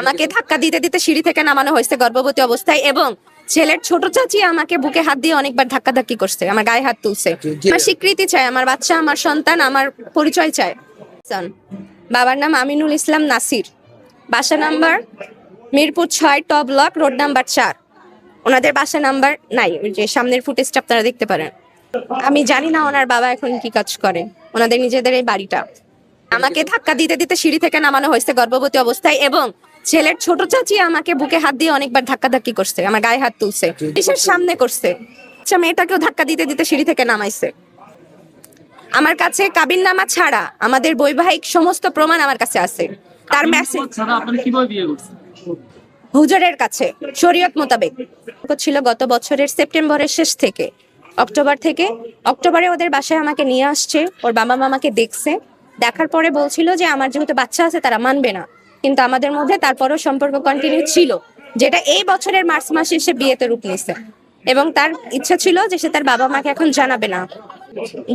আমাকে ধাক্কা দিতে দিতে সিঁড়ি থেকে নামানো হয়েছে গর্ভবতী অবস্থায়, এবং ছেলের ছোট চাচি আমাকে বুকে হাত দিয়ে অনেকবার ধাক্কাধাক্কি করছে, আমার গায়ে হাত তুলছে। আমার স্বীকৃতি চাই, আমার বাচ্চা, আমার সন্তান, আমার পরিচয় চাই। বাবার নাম আমিনুল ইসলাম নাসির, বাসা number Mirpur 6 top block, road number 4। ওনাদের বাসা নাম্বার নাই, ওই যে সামনের ফুটেজটা আপনারা দেখতে পারেন। আমি জানি না ওনার বাবা এখন কি কাজ করে, ওনাদের নিজেদের এই বাড়িটা। আমাকে ধাক্কা দিতে দিতে সিঁড়ি থেকে নামানো হয়েছে গর্ভবতী অবস্থায়, এবং ছেলের ছোট চাচি আমাকে বুকে হাত দিয়ে অনেকবার ধাক্কাধাক্কি করছে, আমার গায়ে হাত তুলছে, পুলিশের সামনে করছে। আচ্ছা, মেয়েটাকেও ধাক্কা দিতে দিতে সিঁড়ি থেকে নামাইছে। আমার কাছে কাবিননামা ছাড়া আমাদের বৈবাহিক সমস্ত প্রমাণ আমার কাছে আছে। তার মেসেজ ছাড়া আপনি কিভাবে বিয়ে করছেন? হুজুরের কাছে শরীয়ত মোতাবেক ছিল গত বছরের সেপ্টেম্বরের শেষ থেকে। অক্টোবরে ওদের বাসায় আমাকে নিয়ে আসছে, ওর বাবা মামাকে দেখছে, দেখার পরে বলছিল যে আমার যেহেতু বাচ্চা আছে তারা মানবে না, কিন্তু আমাদের মধ্যে তারপরও সম্পর্ক কন্টিনিউ ছিল, যেটা এই বছরের মার্চ মাসে সে বিয়েতে রূপ নিছে, এবং তার ইচ্ছা ছিল যে সে তার বাবা মাকে এখন জানাবে না।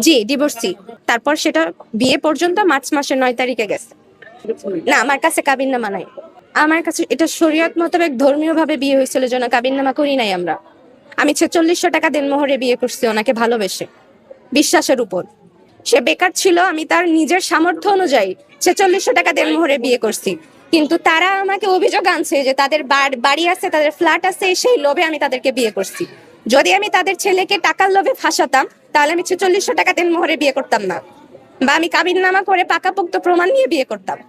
জি, ডিভোর্সি। তারপর সেটা বিয়ে পর্যন্ত মার্চ মাসের 9 তারিখে গেছে। না, আমার কাছে কাবিননামা নাই। আমার কাছে এটা শরীয়ত মোতাবেক ধর্মীয় ভাবে বিয়ে হয়েছিল, জন্য কাবিননামা করি নাই আমরা। আমি 4600 টাকা দেনমোহরে বিয়ে করছি, ওনাকে ভালোবেসে, বিশ্বাসের উপর। সে বেকার ছিল, আমি তার নিজের সামর্থ্য অনুযায়ী 4600 টাকা দেনমোহরে বিয়ে করছি, কিন্তু তারা আমাকে অভিযোগ আনছে যে তাদের বাড়ি আছে, তাদের ফ্ল্যাট আছে, সেই লোভে আমি তাদেরকে বিয়ে করছি। যদি আমি তাদের ছেলেকে টাকার লোভে ফাঁসাতাম, তাহলে আমি 4600 টাকা দেনমোহরে বিয়ে করতাম না, বা আমি কাবিননামা করে পাকাপোক্ত প্রমাণ নিয়ে বিয়ে করতাম।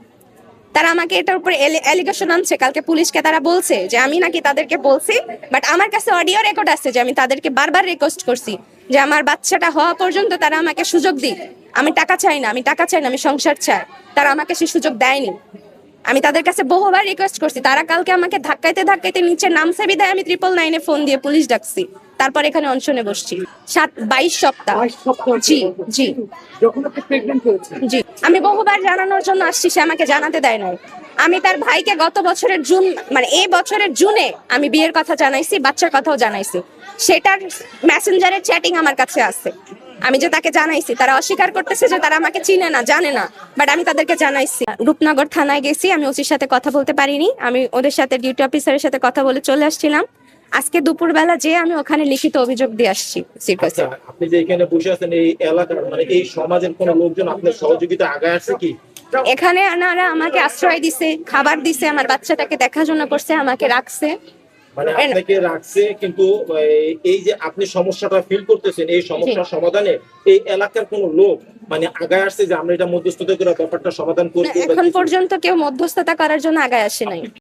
তারা আমাকে এটার উপরে অ্যালিগেশন আনছে, কালকে পুলিশকে তারা বলছে যে আমি নাকি তাদেরকে বলছি, বাট আমার কাছে অডিও রেকর্ড আছে যে আমি তাদেরকে বারবার রিকোয়েস্ট করছি যে আমার বাচ্চাটা হওয়া পর্যন্ত তারা আমাকে সুযোগ দিক। আমি টাকা চাই না, আমি সংসার চাই। তারা আমাকে সেই সুযোগ দেয়নি। আমি তাদের কাছে বহুবার রিকোয়েস্ট করছি, তারা কালকে আমাকে ধাক্কাইতে ধাক্কাইতে নিচে নামছে বিদায় আমি 999-এ ফোন দিয়ে পুলিশ ডাকছি, তারপর এখানে অনশনে বসছি। 22 সপ্তাহ। জি জি জি, আমি বহুবার জানানোর জন্য আসছি, সে আমাকে জানাতে দেয় নাই। আমি তার ভাইকে গত বছরের জুন, মানে এই বছরের জুনে আমি বিয়ের কথা জানাইছি, বাচ্চার কথাও জানাইছি। সেটার মেসেঞ্জারের চ্যাটিং আমার কাছে আছে। আমি যে তাকে জানাইছি, তারা অস্বীকার করতেছে যে তারা আমাকে চিনে না, জানে না, বাট আমি তাদেরকে জানাইছি। রূপনগর থানায় গেছি, আমি ওসির সাথে কথা বলতে পারিনি। আমি ওদের সাথে ডিউটি অফিসারের সাথে কথা বলে চলে আসছিলাম। আজকে দুপুরবেলা যে আমি ওখানে লিখিত অভিযোগ দিয়ে আসছি। আচ্ছা, আপনি যে এখানে বসে আছেন, এই এলাকার মানে এই সমাজের কোন লোকজন আপনার সহযোগিতা আগায় আসছে কি? এখানে আনারা আমাকে আশ্রয় দিছে, খাবার দিছে, আমার বাচ্চাটাকে দেখাশোনা করছে, আমাকে রাখছে। মানে আপনাকে রাখছে, কিন্তু এই যে আপনি সমস্যাটা ফিল করতেছেন, এই সমস্যার সমাধানে এই এলাকার কোন লোক মানে আগায় আসছে যে আমরা এটা মধ্যস্থতা করে ব্যাপারটা সমাধান করব? এখন পর্যন্ত কেউ মধ্যস্থতা করার জন্য আগায় আসে নাই।